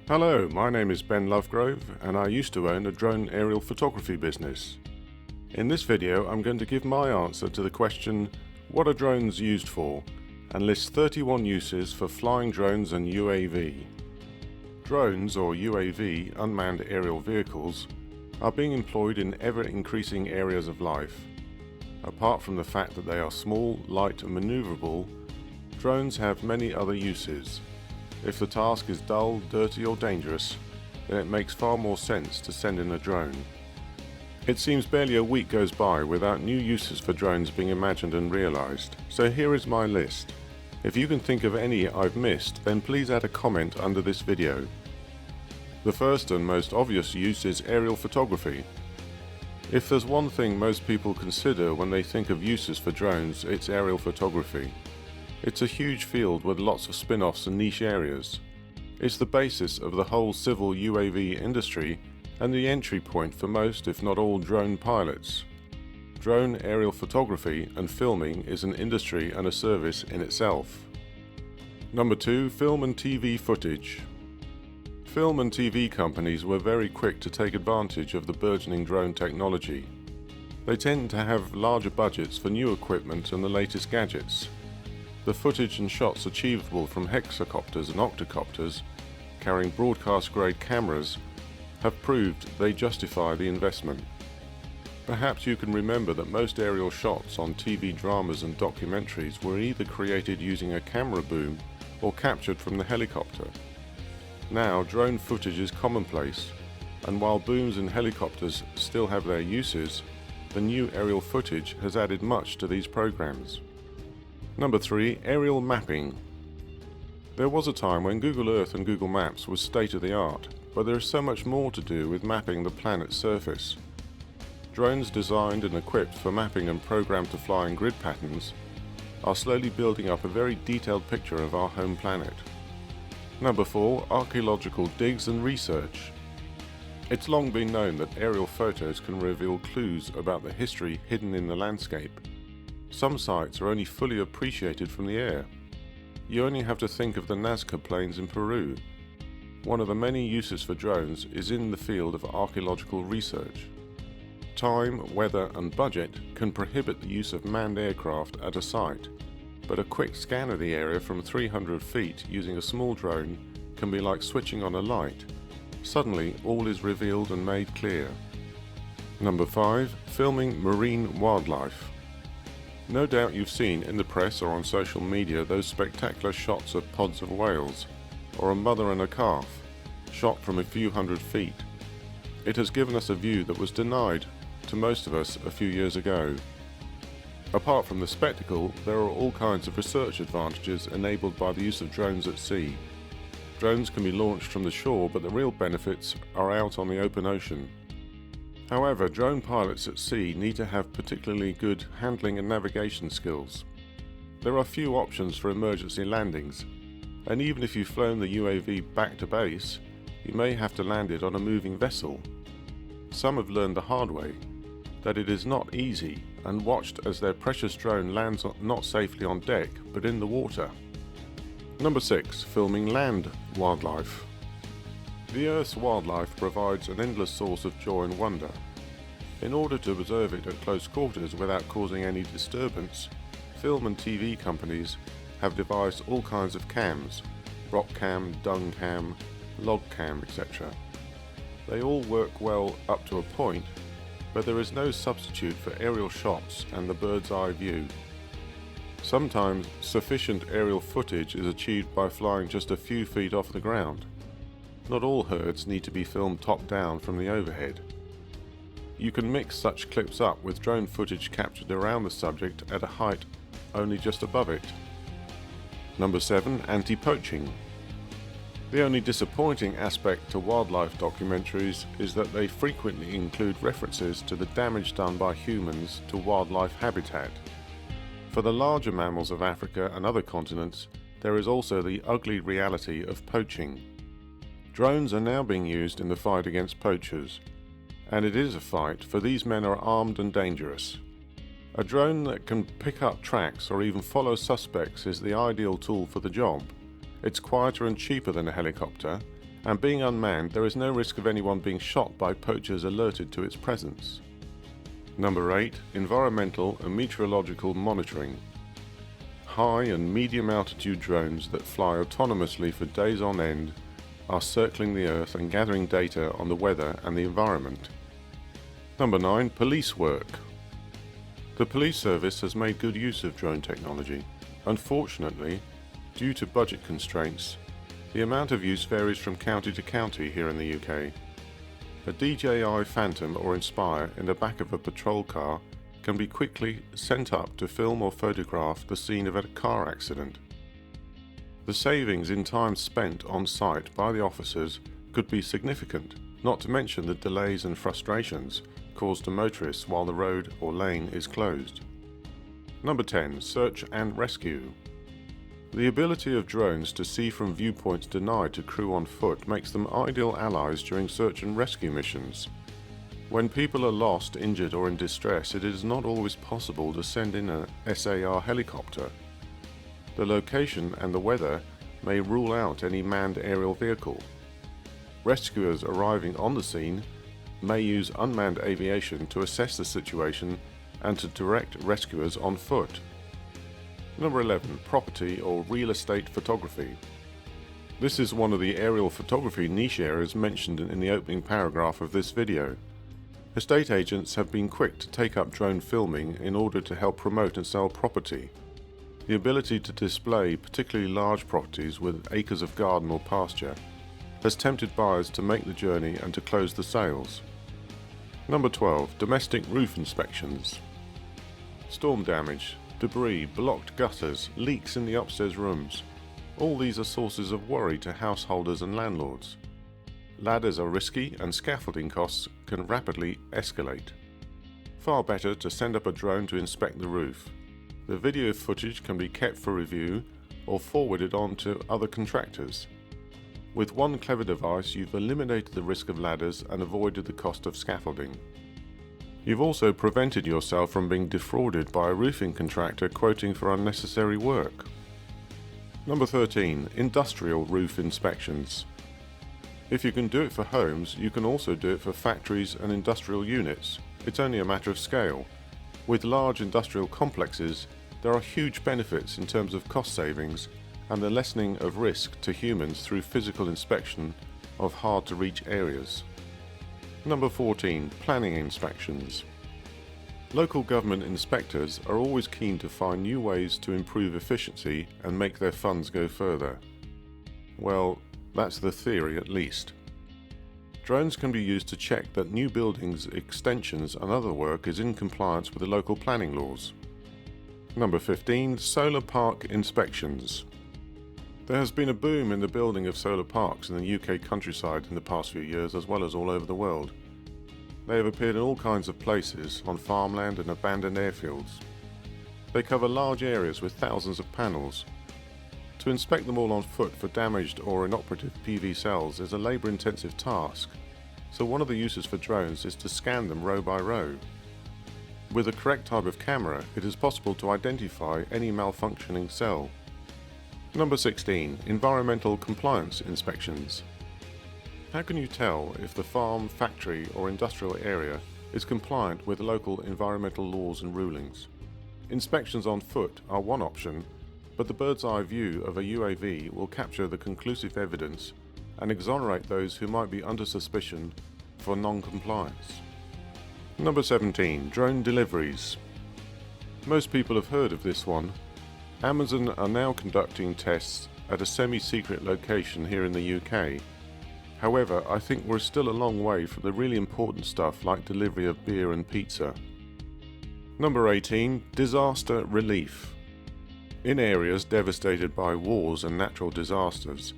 Hello, my name is Ben Lovegrove and I used to own a drone aerial photography business. In this video I'm going to give my answer to the question, what are drones used for? And list 31 uses for flying drones and UAV. Drones, or UAV, Unmanned Aerial Vehicles, are being employed in ever-increasing areas of life. Apart from the fact that they are small, light and manoeuvrable, drones have many other uses. If the task is dull, dirty or dangerous, then it makes far more sense to send in a drone. It seems barely a week goes by without new uses for drones being imagined and realised, so here is my list. If you can think of any I've missed, then please add a comment under this video. The first and most obvious use is aerial photography. If there's one thing most people consider when they think of uses for drones, it's aerial photography. It's a huge field with lots of spin-offs and niche areas. It's the basis of the whole civil UAV industry and the entry point for most, if not all, drone pilots. Drone aerial photography and filming is an industry and a service in itself. Number 2, film and TV footage. Film and TV companies were very quick to take advantage of the burgeoning drone technology. They tend to have larger budgets for new equipment and the latest gadgets. The footage and shots achievable from hexacopters and octocopters, carrying broadcast-grade cameras, have proved they justify the investment. Perhaps you can remember that most aerial shots on TV dramas and documentaries were either created using a camera boom or captured from the helicopter. Now, drone footage is commonplace, and while booms and helicopters still have their uses, the new aerial footage has added much to these programs. Number 3, aerial mapping. There was a time when Google Earth and Google Maps was state-of-the-art, but there is so much more to do with mapping the planet's surface. Drones designed and equipped for mapping and programmed to fly in grid patterns are slowly building up a very detailed picture of our home planet. Number 4, archaeological digs and research. It's long been known that aerial photos can reveal clues about the history hidden in the landscape. Some sites are only fully appreciated from the air. You only have to think of the Nazca Plains in Peru. One of the many uses for drones is in the field of archaeological research. Time, weather and budget can prohibit the use of manned aircraft at a site, but a quick scan of the area from 300 feet using a small drone can be like switching on a light. Suddenly all is revealed and made clear. Number 5, filming marine wildlife. No doubt you've seen in the press or on social media those spectacular shots of pods of whales, or a mother and a calf, shot from a few hundred feet. It has given us a view that was denied to most of us a few years ago. Apart from the spectacle, there are all kinds of research advantages enabled by the use of drones at sea. Drones can be launched from the shore, but the real benefits are out on the open ocean. However, drone pilots at sea need to have particularly good handling and navigation skills. There are few options for emergency landings, and even if you've flown the UAV back to base, you may have to land it on a moving vessel. Some have learned the hard way that it is not easy and watched as their precious drone lands not safely on deck but in the water. Number 6, filming land wildlife. The Earth's wildlife provides an endless source of joy and wonder. In order to observe it at close quarters without causing any disturbance, film and TV companies have devised all kinds of cams, rock cam, dung cam, log cam, etc. They all work well up to a point, but there is no substitute for aerial shots and the bird's eye view. Sometimes sufficient aerial footage is achieved by flying just a few feet off the ground. Not all herds need to be filmed top down from the overhead. You can mix such clips up with drone footage captured around the subject at a height only just above it. Number 7, anti-poaching. The only disappointing aspect to wildlife documentaries is that they frequently include references to the damage done by humans to wildlife habitat. For the larger mammals of Africa and other continents, there is also the ugly reality of poaching. Drones are now being used in the fight against poachers, and it is a fight, for these men are armed and dangerous. A drone that can pick up tracks or even follow suspects is the ideal tool for the job. It's quieter and cheaper than a helicopter, and being unmanned, there is no risk of anyone being shot by poachers alerted to its presence. Number 8. Environmental and meteorological monitoring. High and medium altitude drones that fly autonomously for days on end are circling the Earth and gathering data on the weather and the environment. Number 9. Police work. The police service has made good use of drone technology. Unfortunately, due to budget constraints, the amount of use varies from county to county here in the UK. A DJI Phantom or Inspire in the back of a patrol car can be quickly sent up to film or photograph the scene of a car accident. The savings in time spent on site by the officers could be significant, not to mention the delays and frustrations caused to motorists while the road or lane is closed. Number 10. Search and rescue. The ability of drones to see from viewpoints denied to crew on foot makes them ideal allies during search and rescue missions. When people are lost, injured or in distress, it is not always possible to send in a SAR helicopter. The location and the weather may rule out any manned aerial vehicle. Rescuers arriving on the scene may use unmanned aviation to assess the situation and to direct rescuers on foot. Number 11. Property or real estate photography. This is one of the aerial photography niche areas mentioned in the opening paragraph of this video. Estate agents have been quick to take up drone filming in order to help promote and sell property. The ability to display particularly large properties with acres of garden or pasture has tempted buyers to make the journey and to close the sales. Number 12. Domestic roof inspections. Storm damage, debris, blocked gutters, leaks in the upstairs rooms. All these are sources of worry to householders and landlords. Ladders are risky and scaffolding costs can rapidly escalate. Far better to send up a drone to inspect the roof. The video footage can be kept for review or forwarded on to other contractors. With one clever device, you've eliminated the risk of ladders and avoided the cost of scaffolding. You've also prevented yourself from being defrauded by a roofing contractor quoting for unnecessary work. Number 13. Industrial roof inspections. If you can do it for homes, you can also do it for factories and industrial units. It's only a matter of scale. With large industrial complexes, there are huge benefits in terms of cost savings and the lessening of risk to humans through physical inspection of hard-to-reach areas. Number 14. Planning inspections. Local government inspectors are always keen to find new ways to improve efficiency and make their funds go further. Well, that's the theory at least. Drones can be used to check that new buildings, extensions and other work is in compliance with the local planning laws. Number 15. Solar park inspections. There has been a boom in the building of solar parks in the UK countryside in the past few years, as well as all over the world. They have appeared in all kinds of places, on farmland and abandoned airfields. They cover large areas with thousands of panels. To inspect them all on foot for damaged or inoperative PV cells is a labour-intensive task, so one of the uses for drones is to scan them row by row. With the correct type of camera, it is possible to identify any malfunctioning cell. Number 16. Environmental compliance inspections. How can you tell if the farm, factory or industrial area is compliant with local environmental laws and rulings? Inspections on foot are one option, but the bird's eye view of a UAV will capture the conclusive evidence and exonerate those who might be under suspicion for non-compliance. Number 17. Drone deliveries. Most people have heard of this one. Amazon are now conducting tests at a semi-secret location here in the UK. However, I think we're still a long way from the really important stuff like delivery of beer and pizza. Number 18. Disaster relief. In areas devastated by wars and natural disasters,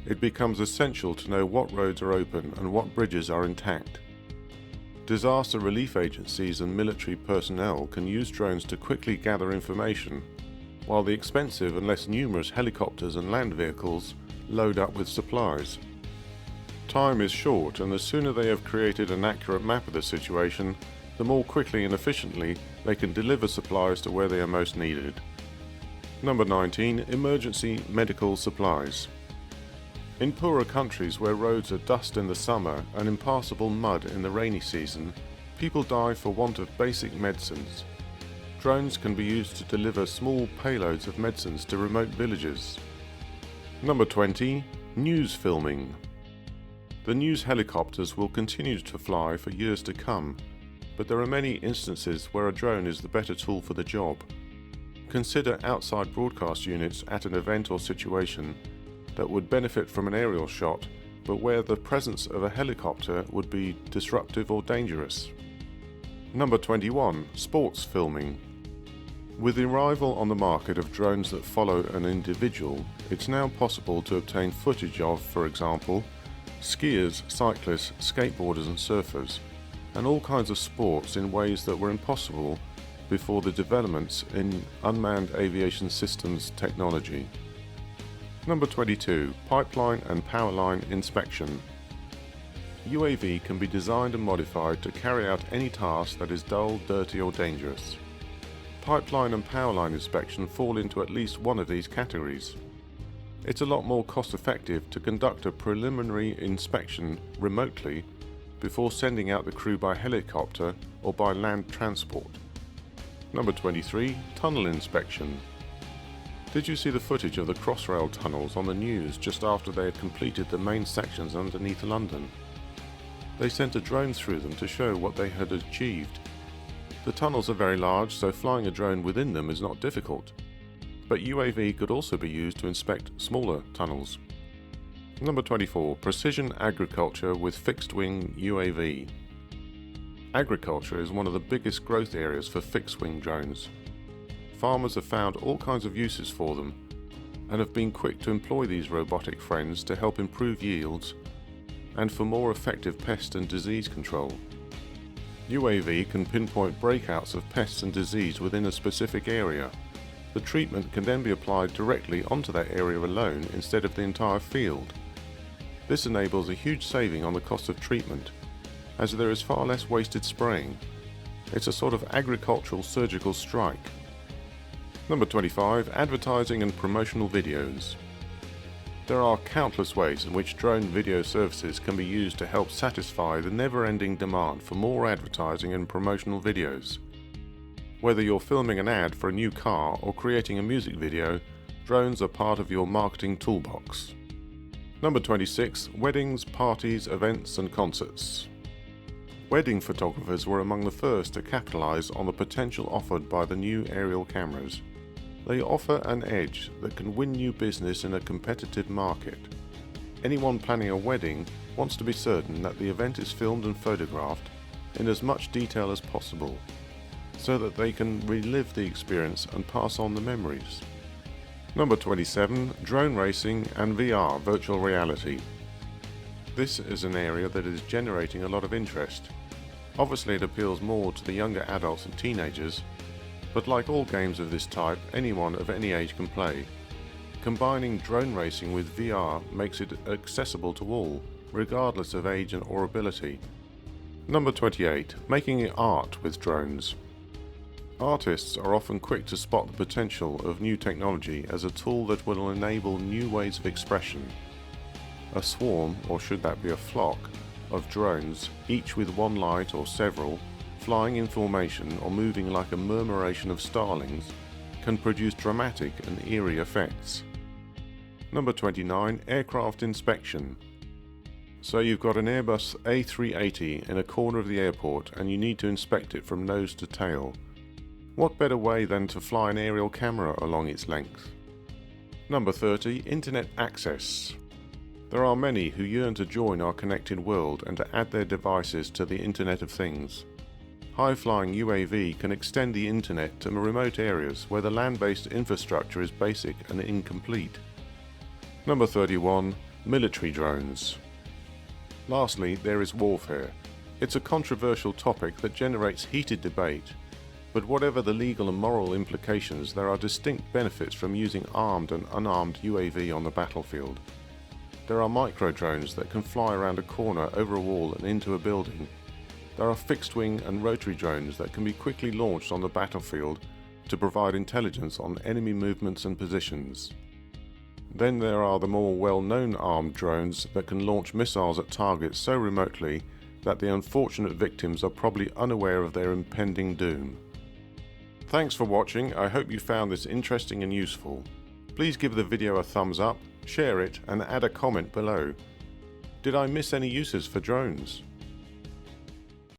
it becomes essential to know what roads are open and what bridges are intact. Disaster relief agencies and military personnel can use drones to quickly gather information, while the expensive and less numerous helicopters and land vehicles load up with supplies. Time is short, and the sooner they have created an accurate map of the situation, the more quickly and efficiently they can deliver supplies to where they are most needed. Number 19. Emergency medical supplies. In poorer countries where roads are dust in the summer and impassable mud in the rainy season, people die for want of basic medicines. Drones can be used to deliver small payloads of medicines to remote villages. Number 20. News filming. The news helicopters will continue to fly for years to come, but there are many instances where a drone is the better tool for the job. Consider outside broadcast units at an event or situation that would benefit from an aerial shot, but where the presence of a helicopter would be disruptive or dangerous. Number 21. Sports filming. With the arrival on the market of drones that follow an individual, it's now possible to obtain footage of, for example, skiers, cyclists, skateboarders and surfers, and all kinds of sports in ways that were impossible before the developments in unmanned aviation systems technology. Number 22. Pipeline and power line inspection. UAV can be designed and modified to carry out any task that is dull, dirty or dangerous. Pipeline and power line inspection fall into at least one of these categories. It's a lot more cost effective to conduct a preliminary inspection remotely before sending out the crew by helicopter or by land transport. Number 23. Tunnel inspection. Did you see the footage of the Crossrail tunnels on the news just after they had completed the main sections underneath London? They sent a drone through them to show what they had achieved. The tunnels are very large, so flying a drone within them is not difficult. But UAV could also be used to inspect smaller tunnels. Number 24. Precision agriculture with fixed-wing UAV. Agriculture is one of the biggest growth areas for fixed-wing drones. Farmers have found all kinds of uses for them and have been quick to employ these robotic friends to help improve yields and for more effective pest and disease control. UAV can pinpoint breakouts of pests and disease within a specific area. The treatment can then be applied directly onto that area alone instead of the entire field. This enables a huge saving on the cost of treatment, as there is far less wasted spraying. It's a sort of agricultural surgical strike. Number 25. Advertising and promotional videos. There are countless ways in which drone video services can be used to help satisfy the never-ending demand for more advertising and promotional videos. Whether you're filming an ad for a new car or creating a music video, drones are part of your marketing toolbox. Number 26. Weddings, parties, events and concerts. Wedding photographers were among the first to capitalize on the potential offered by the new aerial cameras. They offer an edge that can win new business in a competitive market. Anyone planning a wedding wants to be certain that the event is filmed and photographed in as much detail as possible, so that they can relive the experience and pass on the memories. Number 27. Drone racing and VR, virtual reality. This is an area that is generating a lot of interest. Obviously it appeals more to the younger adults and teenagers, but like all games of this type, anyone of any age can play. Combining drone racing with VR makes it accessible to all, regardless of age or ability. Number 28. Making art with drones. Artists are often quick to spot the potential of new technology as a tool that will enable new ways of expression. A swarm, or should that be a flock, of drones, each with one light or several, flying in formation or moving like a murmuration of starlings, can produce dramatic and eerie effects. Number 29. Aircraft inspection. So you've got an Airbus A380 in a corner of the airport and you need to inspect it from nose to tail. What better way than to fly an aerial camera along its length? Number 30. Internet access. There are many who yearn to join our connected world and to add their devices to the Internet of Things. High-flying UAV can extend the internet to remote areas where the land-based infrastructure is basic and incomplete. Number 31. Military drones. Lastly, there is warfare. It's a controversial topic that generates heated debate, but whatever the legal and moral implications, there are distinct benefits from using armed and unarmed UAV on the battlefield. There are micro-drones that can fly around a corner, over a wall and into a building. There are fixed-wing and rotary drones that can be quickly launched on the battlefield to provide intelligence on enemy movements and positions. Then there are the more well-known armed drones that can launch missiles at targets so remotely that the unfortunate victims are probably unaware of their impending doom. Thanks for watching. I hope you found this interesting and useful. Please give the video a thumbs up, share it, and add a comment below. Did I miss any uses for drones?